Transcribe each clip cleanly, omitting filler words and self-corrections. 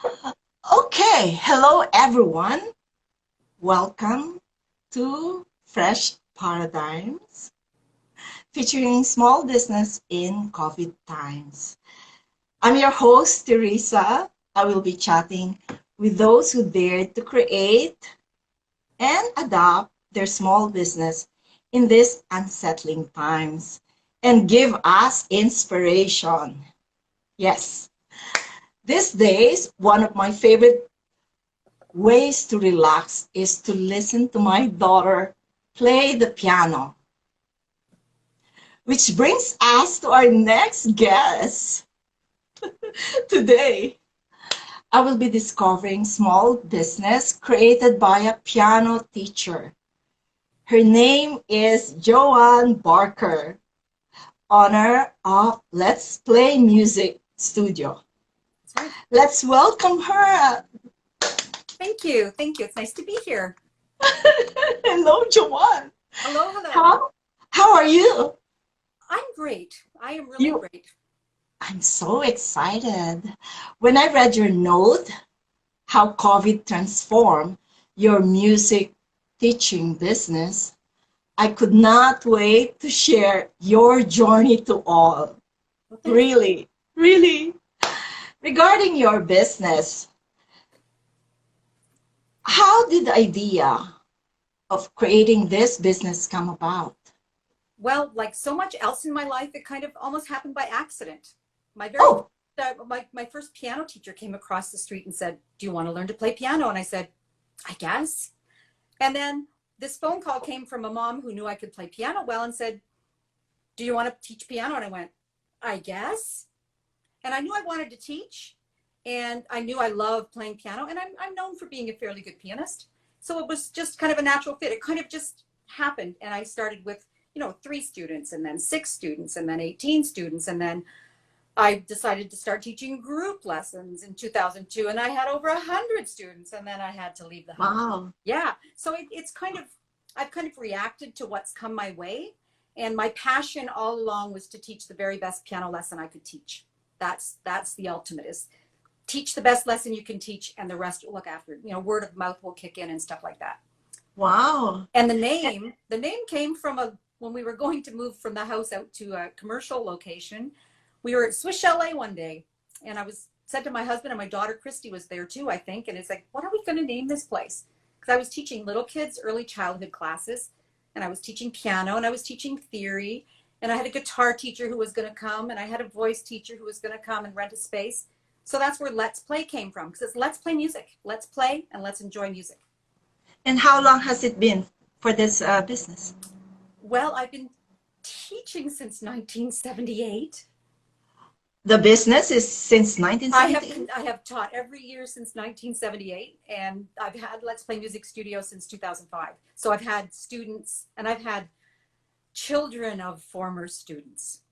Okay, hello everyone. Welcome to Fresh Paradigms, featuring small business in COVID times. I'm your host, Teresa. I will be chatting with those who dared to create and adopt their small business in these unsettling times and give us inspiration. Yes, these days, one of my favorite ways to relax is to listen to my daughter play the piano. Which brings us to our next guest. Today, I will be discovering small business created by a piano teacher. Her name is Joanne Barker, owner of Let's Play Music Studio. That's right. Let's welcome her. Thank you. Thank you. It's nice to be here. Hello, Joanne. Hello, hello. How are you? I'm great. I am really You great. I'm so excited. When I read your note, how COVID transformed your music teaching business, I could not wait to share your journey to all. Well, thank you. Really, really. Regarding your business, how did the idea of creating this business come about? Well, like so much else in my life, it kind of almost happened by accident. My very Oh, my first piano teacher came across the street and said, "Do you want to learn to play piano?" And I said, "I guess." And then this phone call came from a mom who knew I could play piano well and said, "Do you want to teach piano?" And I went, "I guess." And I knew I wanted to teach, and I knew I loved playing piano, and I'm known for being a fairly good pianist. So it was just kind of a natural fit. It kind of just happened, and I started with 3 students, and then 6 students, and then 18 students, and then I decided to start teaching group lessons in 2002, and I had over 100 students, and then I had to leave the house. wow. Yeah, so it's kind of I've kind of reacted to what's come my way, and my passion all along was to teach the very best piano lesson I could teach. That's the ultimate, is teach the best lesson you can teach, and the rest will look after. Word of mouth will kick in and stuff like that. Wow. And the name came from a when we were going to move from the house out to a commercial location. We were at Swiss Chalet one day, and I was said to my husband, and my daughter Christy was there too, I think, and it's like, what are we going to name this place? Because I was teaching little kids early childhood classes, and I was teaching piano, and I was teaching theory, and I had a guitar teacher who was going to come, and I had a voice teacher who was going to come and rent a space. So that's where Let's Play came from, because it's let's play music. Let's play and let's enjoy music. And how long has it been for this business? Well, I've been teaching since 1978. The business is since I have 1978. I have taught every year since 1978, and I've had Let's Play Music Studio since 2005. So I've had students, and I've had children of former students.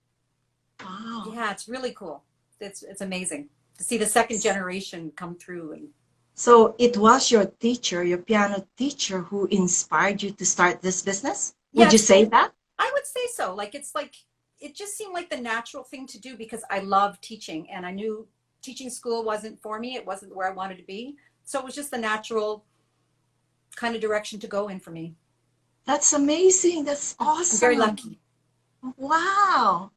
Wow. Yeah, it's really cool. It's amazing to see the second generation come through. And So it was your teacher, your piano teacher, who inspired you to start this business? yeah, Would you it's say that? I would say so. Like it just seemed like the natural thing to do, because I love teaching, and I knew teaching school wasn't for me. It wasn't where I wanted to be. So it was just the natural kind of direction to go in for me. That's amazing. That's I'm very awesome. lucky. Wow.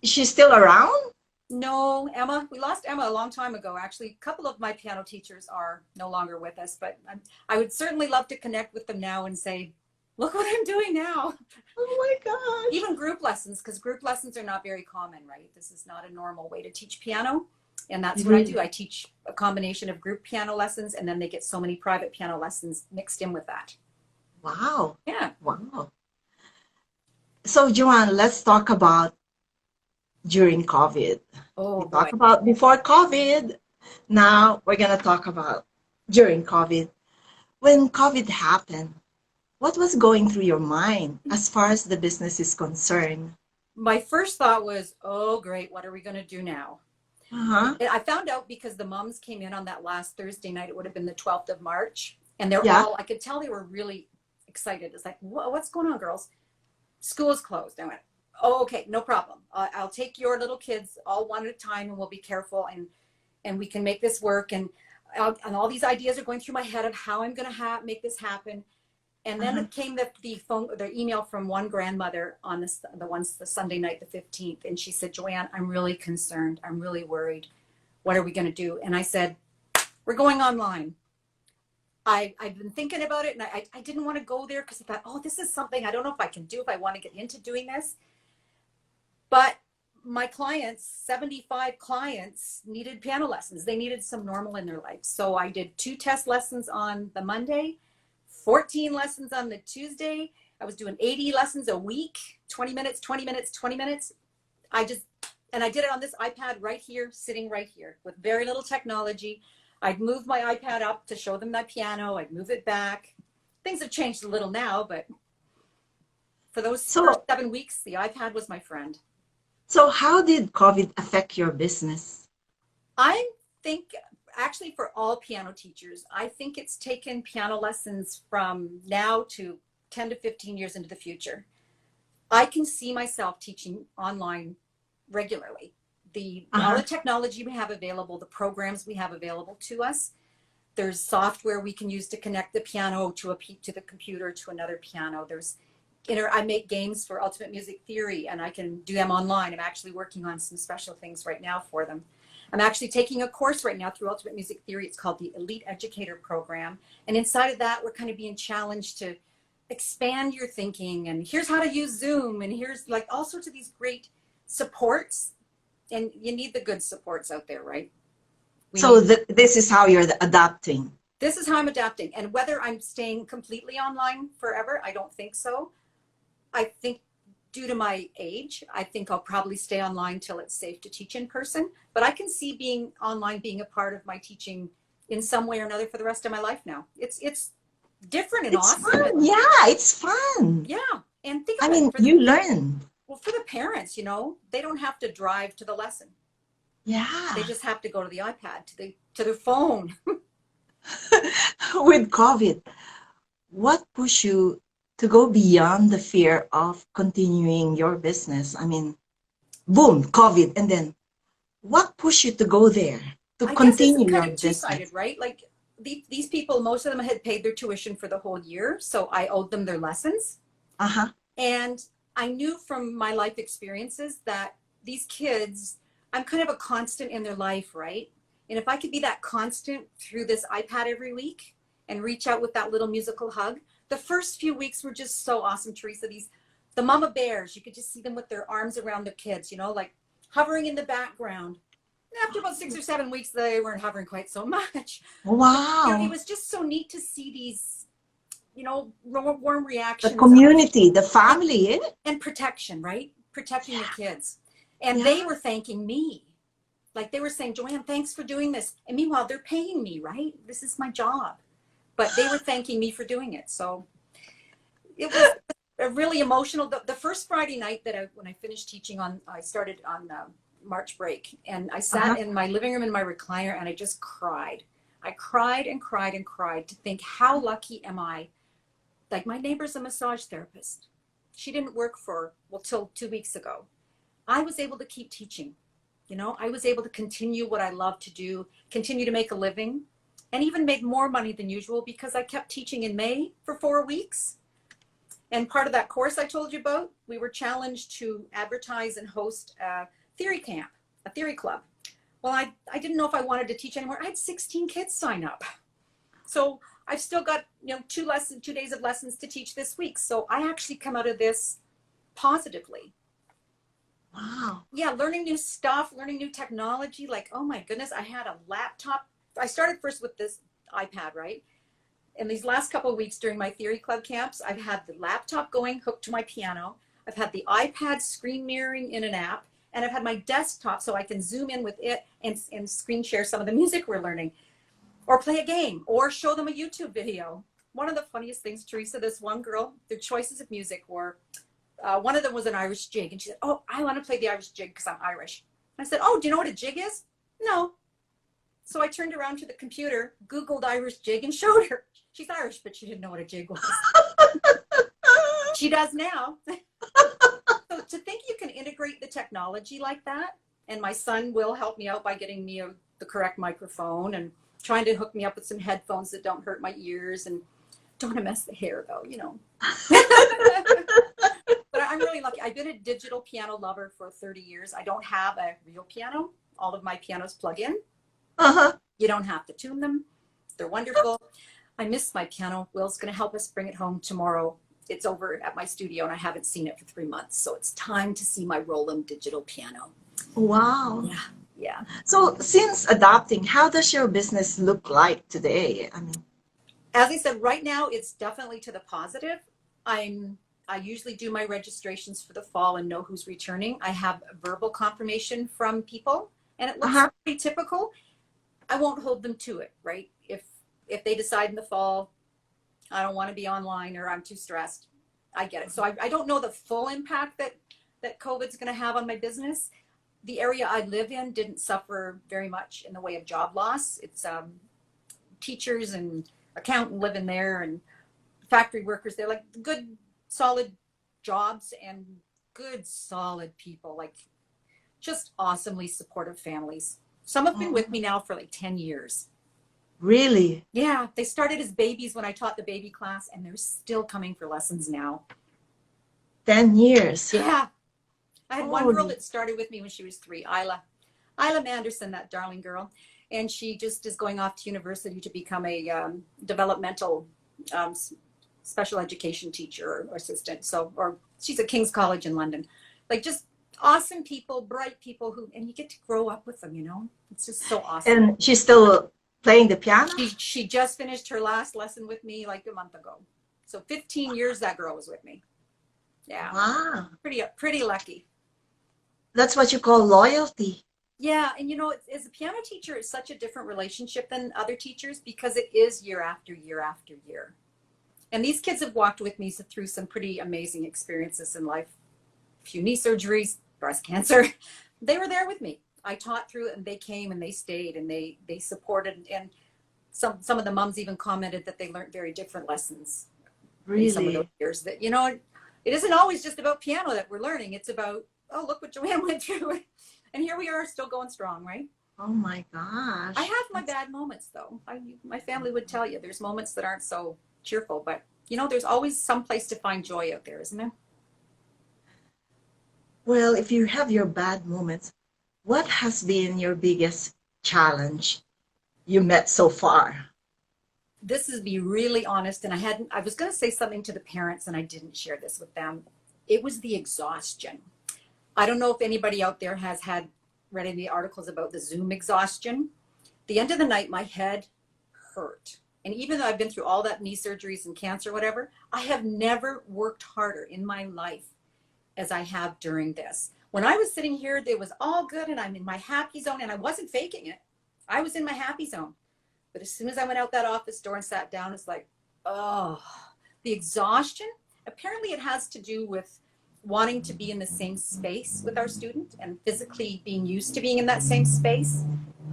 She's still around? No, Emma, we lost Emma a long time ago. Actually, a couple of my piano teachers are no longer with us, but I would certainly love to connect with them now and say, look what I'm doing now. Oh my gosh. Even group lessons, because group lessons are not very common, right? This is not a normal way to teach piano. And that's what I Really? do. I teach a combination of group piano lessons, and then they get so many private piano lessons mixed in with that. Wow. Yeah. Wow. So, Joanne, let's talk about during COVID. Oh We boy. talked about before COVID. Now we're going to talk about during COVID. When COVID happened, what was going through your mind as far as the business is concerned? My first thought was, oh, great. What are we going to do now? Uh-huh. I found out because the moms came in on that last Thursday night. It would have been the 12th of March. And they're Yeah. all, I could tell they were really excited. It's like, what's going on, girls? School is closed. I went, oh, okay, no problem. I'll take your little kids all one at a time, and we'll be careful. and we can make this work. And all these ideas are going through my head of how I'm going to make this happen. And then it came the email from one grandmother on the Sunday night, the 15th. And she said, Joanne, I'm really concerned. I'm really worried. What are we going to do? And I said, we're going online. I've been thinking about it, and I didn't want to go there because I thought, oh, this is something I don't know if I can do, if I want to get into doing this. But my clients, 75 clients, needed piano lessons. They needed some normal in their life. So I did 2 test lessons on the Monday, 14 lessons on the Tuesday. I was doing 80 lessons a week, 20 minutes, 20 minutes, 20 minutes. And I did it on this iPad right here, sitting right here with very little technology. I'd move my iPad up to show them my piano. I'd move it back. Things have changed a little now, but for those first 7 weeks, the iPad was my friend. So how did COVID affect your business? I think actually for all piano teachers, I think it's taken piano lessons from now to 10 to 15 years into the future. I can see myself teaching online regularly. All the technology we have available, the programs we have available to us, there's software we can use to connect the piano to the computer to another piano. I make games for Ultimate Music Theory, and I can do them online. I'm actually working on some special things right now for them. I'm actually taking a course right now through Ultimate Music Theory. It's called the Elite Educator Program. And inside of that, we're kind of being challenged to expand your thinking. And here's how to use Zoom. And here's like all sorts of these great supports. And you need the good supports out there, right? This is how you're adapting. This is how I'm adapting. And whether I'm staying completely online forever, I don't think so. I think due to my age, I think I'll probably stay online till it's safe to teach in person. But I can see being online being a part of my teaching in some way or another for the rest of my life now. It's different and awesome. Fun. Yeah, it's fun. Yeah. And think about it. You learn. Well, for the parents, they don't have to drive to the lesson. Yeah. They just have to go to the iPad, to their phone. With COVID, what pushed you to go beyond the fear of continuing your business? I mean, boom, COVID, and then what pushed you to go there, to continue your business? I guess it's kind of two-sided, right? Like these people, most of them had paid their tuition for the whole year, so I owed them their lessons. And I knew from my life experiences that these kids, I'm kind of a constant in their life, right? And if I could be that constant through this iPad every week and reach out with that little musical hug, the first few weeks were just so awesome, Teresa. The mama bears, you could just see them with their arms around their kids, like hovering in the background. And after about 6 or 7 weeks, they weren't hovering quite so much. Wow. It was just so neat to see these, warm reactions. The community, the family. And protection, right? Protecting the kids. And they were thanking me. Like they were saying, Joanne, thanks for doing this. And meanwhile, they're paying me, right? This is my job. But they were thanking me for doing it. So it was a really emotional. The first Friday night when I finished teaching I started on March break. And I sat in my living room in my recliner and I just cried. I cried and cried and cried to think, how lucky am I? Like my neighbor's a massage therapist. She didn't work till 2 weeks ago. I was able to keep teaching. I was able to continue what I love to do, continue to make a living, and even make more money than usual because I kept teaching in May for 4 weeks. And part of that course I told you about, we were challenged to advertise and host a theory camp, a theory club. Well, I didn't know if I wanted to teach anymore. I had 16 kids sign up. So I've still got 2 days of lessons to teach this week. So I actually come out of this positively. Wow. Yeah, learning new stuff, learning new technology. Like, oh my goodness, I had a laptop. I started first with this iPad, right? And these last couple of weeks during my theory club camps, I've had the laptop going hooked to my piano. I've had the iPad screen mirroring in an app. And I've had my desktop so I can zoom in with it and screen share some of the music we're learning. Or play a game, or show them a YouTube video. One of the funniest things, Teresa, this one girl, their choices of music were, one of them was an Irish jig. And she said, oh, I want to play the Irish jig because I'm Irish. I said, oh, do you know what a jig is? No. So I turned around to the computer, Googled Irish jig, and showed her. She's Irish, but she didn't know what a jig was. She does now. So to think you can integrate the technology like that, and my son will help me out by getting me a the correct microphone and trying to hook me up with some headphones that don't hurt my ears and don't want to mess the hair though, you know. But I'm really lucky. I've been a digital piano lover for 30 years. I don't have a real piano. All of my pianos plug in. Uh-huh. You don't have to tune them. They're wonderful. I miss my piano. Will's going to help us bring it home tomorrow. It's over at my studio and I haven't seen it for 3 months. So it's time to see my Roland digital piano. Wow. Yeah. Yeah. So since adopting, how does your business look like today? I mean, as I said, right now it's definitely to the positive. I usually do my registrations for the fall and know who's returning. I have verbal confirmation from people and it looks pretty typical. I won't hold them to it, right? If they decide in the fall, I don't want to be online or I'm too stressed, I get it. So I don't know the full impact that COVID's going to have on my business. The area I live in didn't suffer very much in the way of job loss. It's teachers and accountant living there and factory workers. They're like good, solid jobs and good, solid people, like just awesomely supportive families. Some have been with me now for like 10 years. Really? Yeah, they started as babies when I taught the baby class and they're still coming for lessons now. 10 years. Yeah. I had one girl that started with me when she was 3, Isla Manderson, that darling girl. And she just is going off to university to become a developmental special education teacher or assistant. So, or she's at King's College in London. Like just awesome people, bright people and you get to grow up with them, you know? It's just so awesome. And she's still playing the piano? She just finished her last lesson with me like a month ago. So 15 years that girl was with me. Yeah. Wow. Pretty lucky. That's what you call loyalty. Yeah. And you know, as a piano teacher, it's such a different relationship than other teachers because it is year after year after year. And these kids have walked with me through some pretty amazing experiences in life. A few knee surgeries, breast cancer. They were there with me. I taught through it and they came and they stayed and they supported. And some of the moms even commented that they learned very different lessons. Really? In some of those years that, you know, it isn't always just about piano that we're learning. It's about, oh, look what Joanne went through. And here we are still going strong, right? Oh my gosh. I have my bad moments though. My family would tell you there's moments that aren't so cheerful, but you know, there's always some place to find joy out there, isn't there? Well, if you have your bad moments, what has been your biggest challenge you met so far? This is be really honest, and I was going to say something to the parents and I didn't share this with them. It was the exhaustion. I don't know if anybody out there has read any articles about the Zoom exhaustion. The end of the night, my head hurt. And even though I've been through all that knee surgeries and cancer, whatever, I have never worked harder in my life as I have during this. When I was sitting here, it was all good and I'm in my happy zone and I wasn't faking it. I was in my happy zone. But as soon as I went out that office door and sat down, it's like, oh, the exhaustion. Apparently it has to do with wanting to be in the same space with our student and physically being used to being in that same space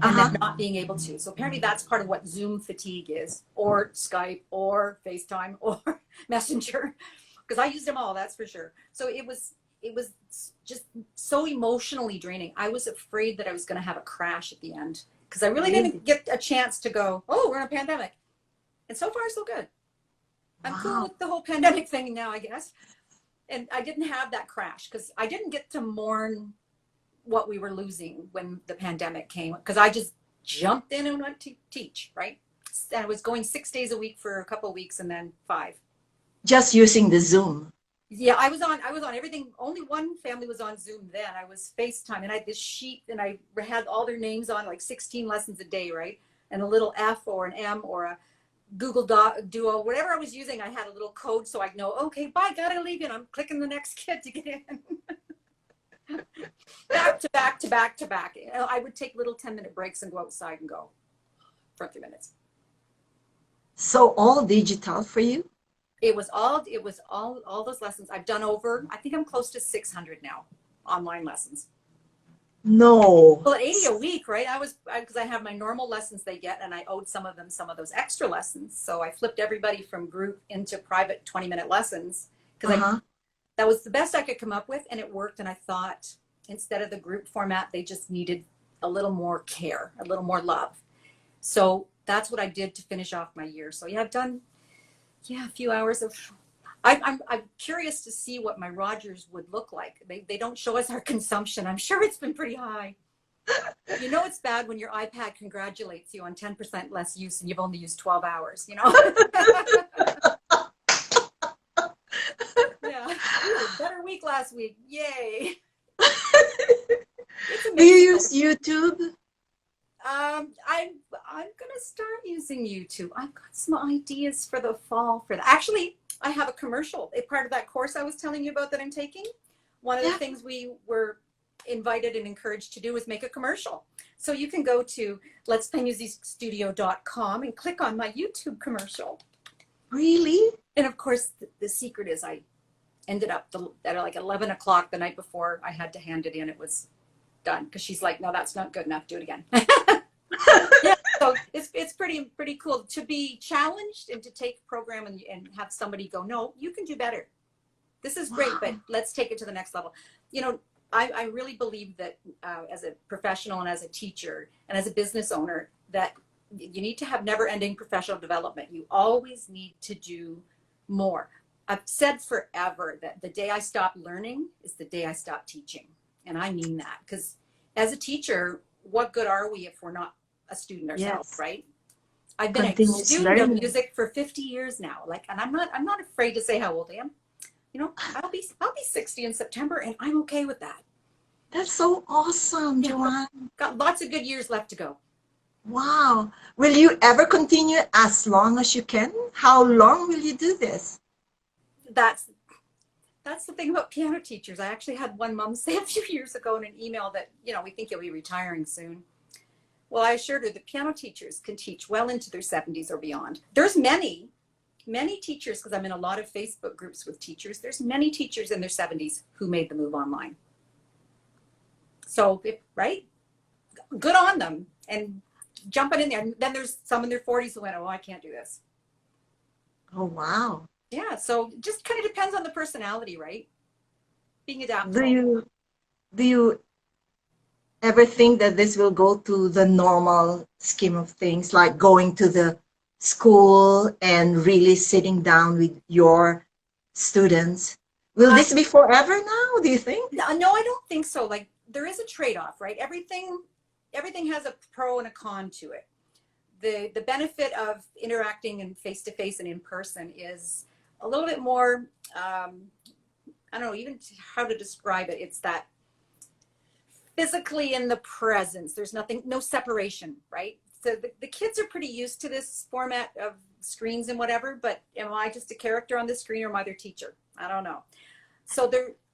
and then not being able to. So apparently that's part of what Zoom fatigue is, or Skype, or FaceTime, or Messenger, because I used them all, that's for sure. So it was just so emotionally draining. I was afraid that I was going to have a crash at the end because I really didn't get a chance to go, oh, we're in a pandemic. And so far, so good. I'm cool with the whole pandemic thing now, I guess. And I didn't have that crash because I didn't get to mourn what we were losing when the pandemic came because I just jumped in and went to teach, right? And I was going 6 days a week for a couple of weeks and then 5. Just using the Zoom. Yeah, I was on everything. Only one family was on Zoom then. I was FaceTime and I had this sheet and I had all their names on, like 16 lessons a day, right? And a little F or an M or a Google Duo, whatever I was using, I had a little code so I'd know, okay, bye, gotta leave you. And I'm clicking the next kid to get in. Back to back to back to back. I would take little 10-minute breaks and go outside and go for 3 minutes. So all digital for you? It was all those lessons. I've done over, I think I'm close to 600 now, online lessons. No. Well, at 80 a week, right? Because I have my normal lessons they get, and I owed some of those extra lessons. So I flipped everybody from group into private 20-minute lessons because that was the best I could come up with, and it worked. And I thought instead of the group format, they just needed a little more care, a little more love. So that's what I did to finish off my year. So yeah, I've done, yeah, a few hours of, I'm curious to see what my Rogers would look like. They don't show us our consumption. I'm sure it's been pretty high. You know, it's bad when your iPad congratulates you on 10% less use and you've only used 12 hours, you know? Yeah. Ooh, better week last week. Yay. It's Do you amazing. use YouTube? I'm gonna start using YouTube. I've got some ideas for the fall for that. Actually, I have a commercial. A part of that course I was telling you about that I'm taking. One of the Yeah. things we were invited and encouraged to do is make a commercial. So you can go to letsplay.musicstudio.com and click on my YouTube commercial. Really? And of course, the secret is I ended up at like 11 o'clock the night before I had to hand it in. It was done because she's like, no, that's not good enough. Do it again. Yeah, so it's pretty cool to be challenged and to take a program and have somebody go, no, you can do better. This is great, but let's take it to the next level. You know, I really believe that as a professional and as a teacher and as a business owner, that you need to have never-ending professional development. You always need to do more. I've said forever that the day I stop learning is the day I stop teaching. And I mean that, because as a teacher, what good are we if we're not a student ourselves, Yes. right? I've been a Continuous student of learning. music for 50 years now. Like, and I'm not afraid to say how old I am. You know, I'll be 60 in September, and I'm okay with that. That's so awesome, Yeah, Joanne. got lots of good years left to go. Wow. Will you ever continue as long as you can? How long will you do this? That's the thing about piano teachers. I actually had one mom say a few years ago in an email that, you know, we think you'll be retiring soon. Well, I assured her that piano teachers can teach well into their 70s or beyond. There's many teachers, because I'm in a lot of Facebook groups with teachers, there's many teachers in their 70s who made the move online. So, right? Good on them and jumping in there. And then there's some in their 40s who went, oh, I can't do this. Oh, wow. Yeah, so just kind of depends on the personality, right? Being Do adaptable. you ever think that this will go to the normal scheme of things, like going to the school and really sitting down with your students? Will I this be forever now, do you think? no, I don't think so. Like there is a trade-off, right? Everything has a pro and a con to it. The benefit of interacting and face-to-face and in person is a little bit more I don't know even how to describe it. It's that physically in the presence. There's no separation, right? So the kids are pretty used to this format of screens and whatever, but am I just a character on the screen or am I their teacher? I don't know. So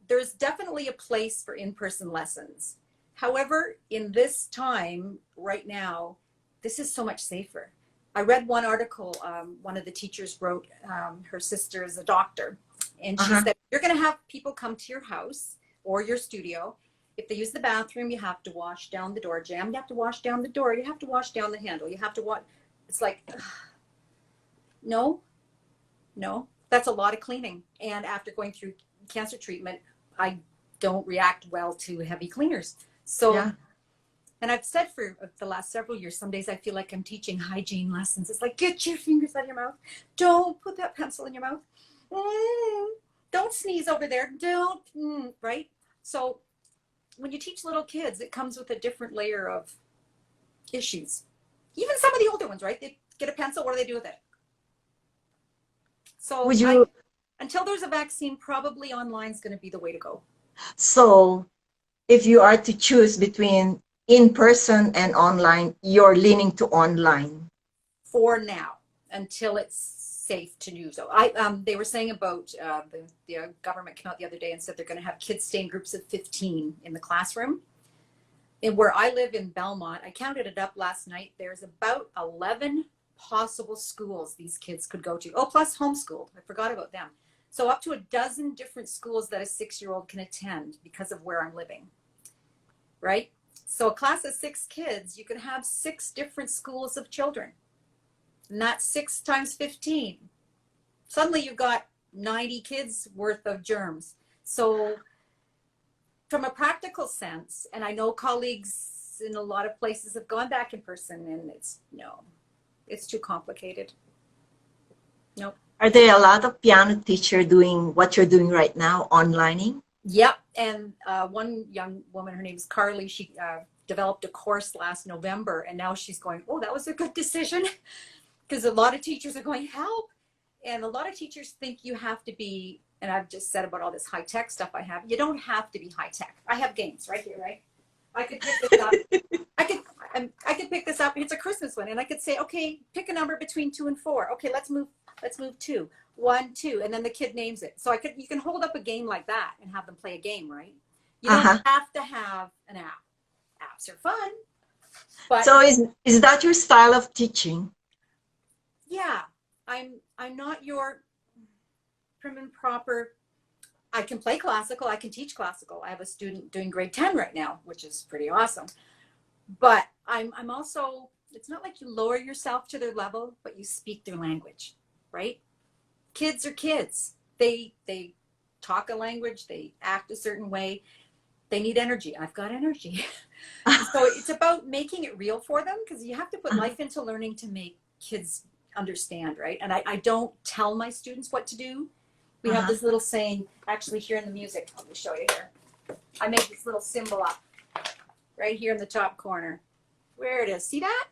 there's definitely a place for in-person lessons. However, in this time right now, this is so much safer. I read one article, one of the teachers wrote, her sister is a doctor, and she Uh-huh. said, you're going to have people come to your house or your studio. If they use the bathroom, you have to wash down the door jamb. You have to wash down the door. You have to wash down the handle. You have to wash. It's like, ugh, no, that's a lot of cleaning. And after going through cancer treatment, I don't react well to heavy cleaners. So, Yeah. and I've said for the last several years, some days I feel like I'm teaching hygiene lessons. It's like, get your fingers out of your mouth. Don't put that pencil in your mouth. Don't sneeze over there. Don't, right? So when you teach little kids, it comes with a different layer of issues. Even some of the older ones, right? They get a pencil. What do they do with it? So Would you, until there's a vaccine, probably online is going to be the way to go. so if you are to choose between in person and online, you're leaning to online. For now, until it's safe to do so. They were saying about the government came out the other day and said they're going to have kids stay in groups of 15 in the classroom. And where I live in Belmont, I counted it up last night. There's about 11 possible schools these kids could go to. Oh, plus homeschooled. I forgot about them. So up to a dozen different schools that a 6-year-old can attend because of where I'm living, right? So a class of 6 kids, you could have 6 different schools of children. And that's 6 times 15. Suddenly you've got 90 kids worth of germs. So from a practical sense, and I know colleagues kids in a lot of places have gone back in person, and it's too complicated. Nope. Are there a lot of piano teacher doing what you're doing right now, onlining? Yep. And one young woman, her name is Carly, she developed a course last November, and now she's going, oh, that was a good decision. Because a lot of teachers are going, help. And a lot of teachers think you have to be, and I've just said about all this high tech stuff I have, you don't have to be high tech. I have games right here, right? I could pick this up. I could pick this up. It's a Christmas one, and I could say, okay, pick a number between 2 and 4. Okay, let's move 2, 1, 2, and then the kid names it. So you can hold up a game like that and have them play a game, right? You don't have to have an app. Apps are fun, but so is that your style of teaching? Yeah, I'm not your prim and proper. I can play classical. I can teach classical. I have a student doing grade 10 right now, which is pretty awesome. But I'm also, it's not like you lower yourself to their level, but you speak their language, right? Kids are kids. They talk a language. They act a certain way. They need energy. I've got energy. So it's about making it real for them, because you have to put life into learning to make kids understand, right? And I don't tell my students what to do. We have this little saying, actually here in the music, let me show you here. I make this little symbol up right here in the top corner. Where it is, see that?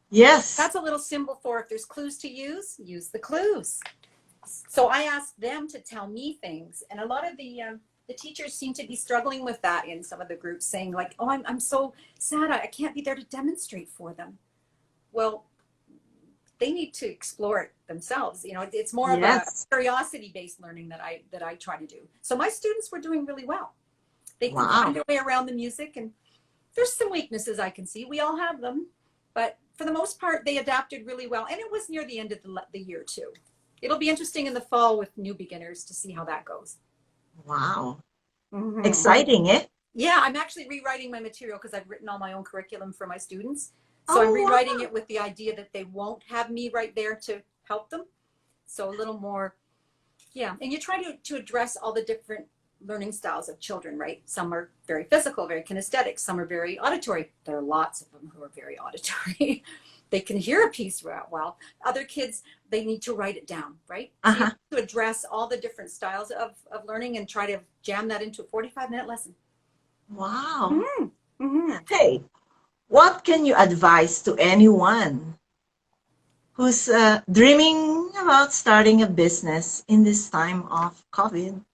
Yes. That's a little symbol for if there's clues to use the clues. So I ask them to tell me things, and a lot of the teachers seem to be struggling with that in some of the groups, saying like, oh, I'm so sad, I can't be there to demonstrate for them. Well, they need to explore it themselves. It's more of a curiosity-based learning that I try to do. So my students were doing really well. They can find their way around the music, and there's some weaknesses I can see. We all have them, but for the most part, they adapted really well. And it was near the end of the year too. It'll be interesting in the fall with new beginners to see how that goes. Wow. Exciting, eh? Yeah, I'm actually rewriting my material because I've written all my own curriculum for my students. So I'm rewriting it with the idea that they won't have me right there to help them. So a little more, yeah. And you try to address all the different learning styles of children, right? Some are very physical, very kinesthetic. Some are very auditory. There are lots of them who are very auditory. They can hear a piece well. Other kids, they need to write it down, right? So you have to address all the different styles of learning and try to jam that into a 45-minute lesson. Wow. Hey, what can you advise to anyone who's dreaming about starting a business in this time of COVID?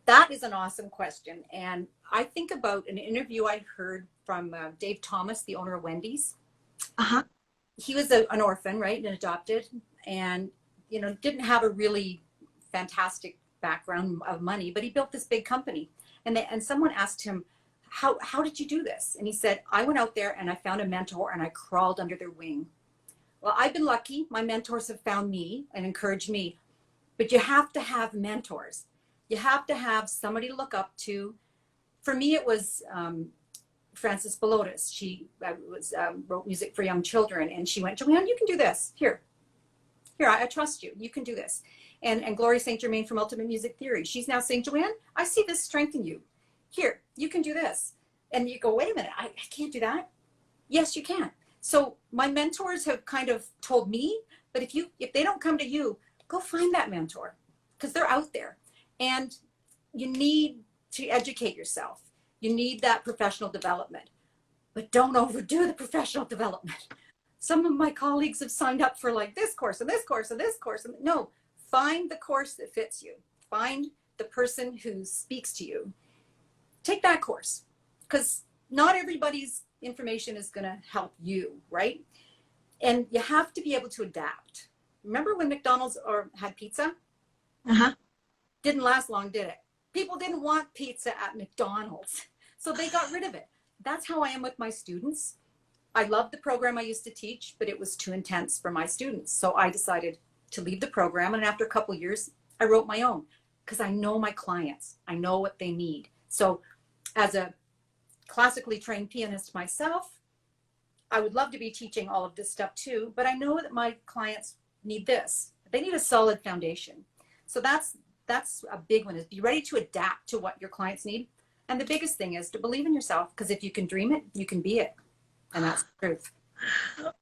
That is an awesome question. And I think about an interview I heard from Dave Thomas, the owner of Wendy's. He was an orphan, right, and adopted, and didn't have a really fantastic background of money, but he built this big company. And someone asked him, how did you do this? And he said, I went out there and I found a mentor and I crawled under their wing. Well, I've been lucky. My mentors have found me and encouraged me, but you have to have mentors. You have to have somebody to look up to. For me, it was Frances Belotis. She wrote music for young children, and she went, Joanne, you can do this. Here, I trust you. You can do this. And Gloria St. Germain from Ultimate Music Theory. She's now saying, Joanne, I see this strength in you. Here, you can do this. And you go, wait a minute, I can't do that. Yes, you can. So my mentors have kind of told me, but if they don't come to you, go find that mentor, because they're out there. And you need to educate yourself. You need that professional development, but don't overdo the professional development. Some of my colleagues have signed up for like this course and this course and this course. And no, find the course that fits you. Find the person who speaks to you. Take that course, because not everybody's information is going to help you, right? And you have to be able to adapt. Remember when McDonald's had pizza? Didn't last long, did it? People didn't want pizza at McDonald's, so they got rid of it. That's how I am with my students. I loved the program I used to teach, but it was too intense for my students. So I decided to leave the program, and after a couple of years, I wrote my own, because I know my clients. I know what they need. So as a classically trained pianist myself, I would love to be teaching all of this stuff too, but I know that my clients need this. They need a solid foundation. So that's a big one, is be ready to adapt to what your clients need. And the biggest thing is to believe in yourself, because if you can dream it, you can be it. And that's the truth.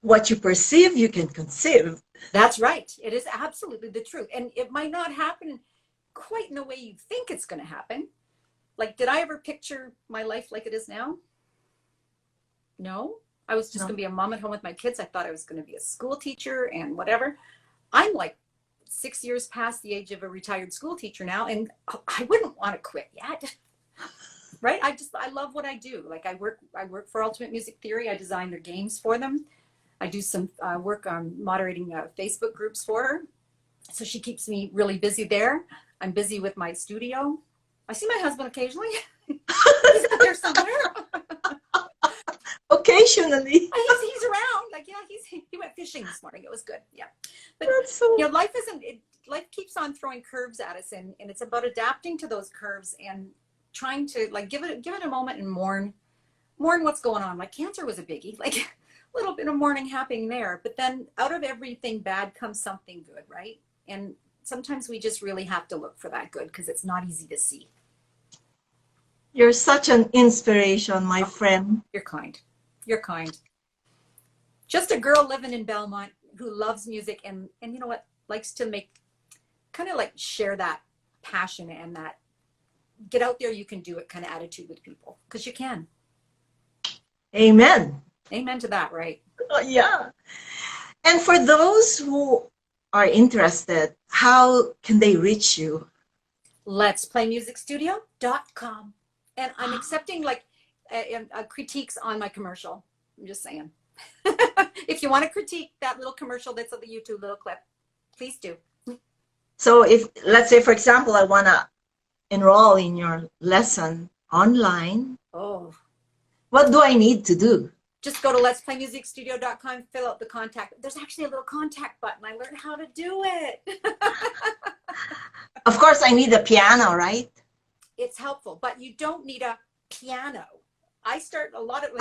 What you perceive, you can conceive. That's right. It is absolutely the truth. And it might not happen quite in the way you think it's going to happen. Like, did I ever picture my life like it is now? No. I was just going to be a mom at home with my kids. I thought I was going to be a school teacher and whatever. I'm like 6 years past the age of a retired school teacher now, and I wouldn't want to quit yet. Right? I love what I do. Like, I work for Ultimate Music Theory. I design their games for them. I do some work on moderating Facebook groups for her. So she keeps me really busy there. I'm busy with my studio. I see my husband occasionally. He's out there somewhere. Occasionally. He's around. Like, yeah, he went fishing this morning. It was good. Yeah. But So... you know, life keeps on throwing curves at us, and it's about adapting to those curves and trying to, like, give it a moment and mourn what's going on. Like, cancer was a biggie. Like, a little bit of mourning happening there, but then out of everything bad comes something good, right? And sometimes we just really have to look for that good, because it's not easy to see. You're such an inspiration, my friend. You're kind. You're kind. Just a girl living in Belmont who loves music and you know what, likes to kind of like share that passion and that get out there, you can do it kind of attitude with people, because you can. Amen. Amen to that, right? Yeah. And for those who are interested, how can they reach you? letsPlayMusicStudio.com. And I'm accepting like critiques on my commercial. I'm just saying. If you want to critique that little commercial that's on the YouTube little clip, please do. So if, let's say, for example, I want to enroll in your lesson online, what do I need to do? Just go to letsPlayMusicStudio.com, fill out the contact. There's actually a little contact button. I learned how to do it. Of course, I need a piano, right? It's helpful, but you don't need a piano.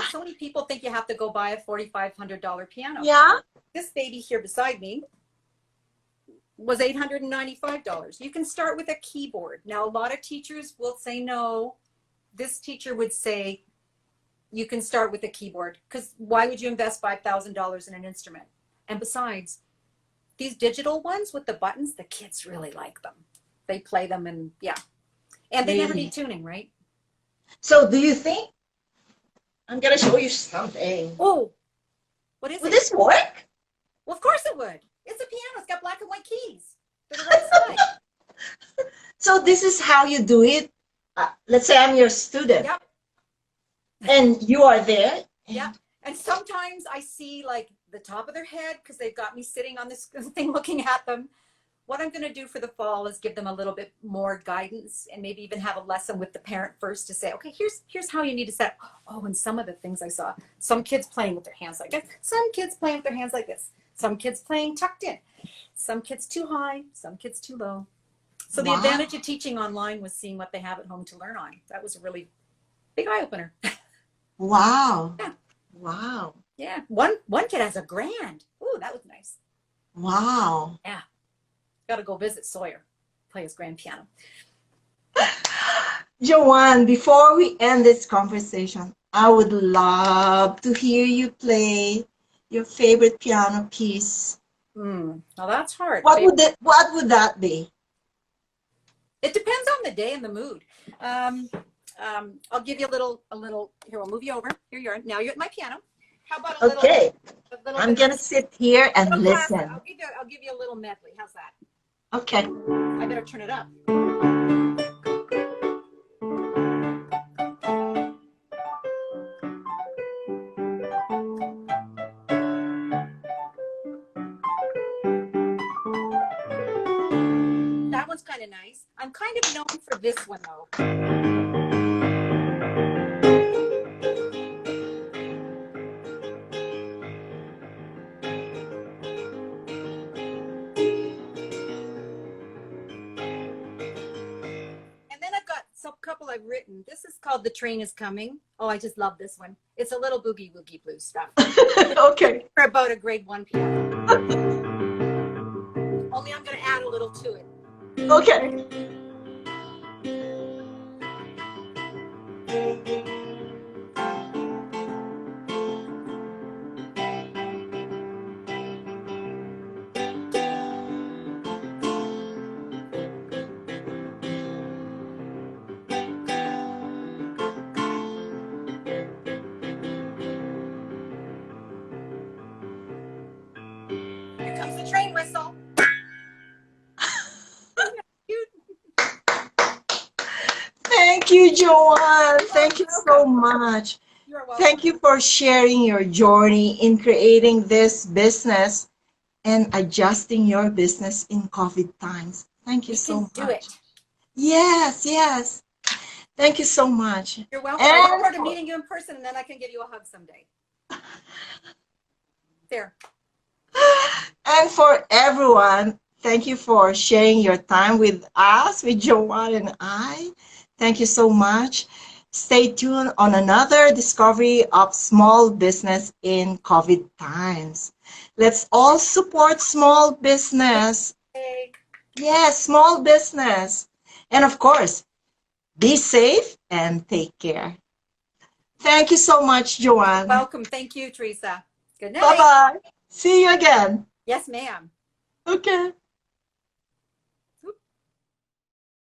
So many people think you have to go buy a $4,500 piano. Yeah. This baby here beside me was $895. You can start with a keyboard. Now, a lot of teachers will say no. This teacher would say you can start with a keyboard, because why would you invest $5,000 in an instrument? And besides, these digital ones with the buttons, the kids really like them. They play them, and yeah. And they never need tuning, right? So do you think, I'm going to show you something. Oh, what is it? Would this work? Well, of course it would. It's a piano. It's got black and white keys. They're the right side. So this is how you do it. Let's say I'm your student. Yep. And you are there. Yeah. And sometimes I see like the top of their head, because they've got me sitting on this thing looking at them. What I'm going to do for the fall is give them a little bit more guidance, and maybe even have a lesson with the parent first to say, okay, here's how you need to set. Oh, and some of the things I saw, some kids playing with their hands like this, some kids playing with their hands like this, some kids playing tucked in, some kids too high, some kids too low. So the advantage of teaching online was seeing what they have at home to learn on. That was a really big eye opener. Wow. Yeah. Wow. Yeah. One kid has a grand. Ooh, that was nice. Wow. Yeah. Got to go visit Sawyer, play his grand piano. Joanne, before we end this conversation, I would love to hear you play your favorite piano piece. Now that's hard. What would that be? It depends on the day and the mood. I'll give you a little. Here, I'll move you over. Here you are. Now you're at my piano. How about a little? Okay. I'm gonna sit here and listen. I'll give you a little medley. How's that? Okay. I better turn it up. That one's kind of nice. I'm kind of known for this one though. Couple I've written. This is called The Train Is Coming. Oh, I just love this one. It's a little boogie woogie blues stuff. Okay. For about a grade 1 piano. Only I'm going to add a little to it. Okay. Here comes the train whistle. Thank you, Joanne. You're Thank you so welcome. much. You're welcome. Thank you for sharing your journey in creating this business and adjusting your business in COVID times. Thank you We so can do much. it. Yes, yes. Thank you so much. You're welcome. I look And forward to meeting you in person, and then I can give you a hug someday. There. and for everyone, thank you for sharing your time with us, with Joanne and I. Thank you so much. Stay tuned on another discovery of small business in COVID times. Let's all support small business. Hey. Yes, small business. And of course, be safe and take care. Thank you so much, Joanne. Welcome. Thank you, Teresa. Good night. Bye-bye. See you again. Yes, ma'am. Okay.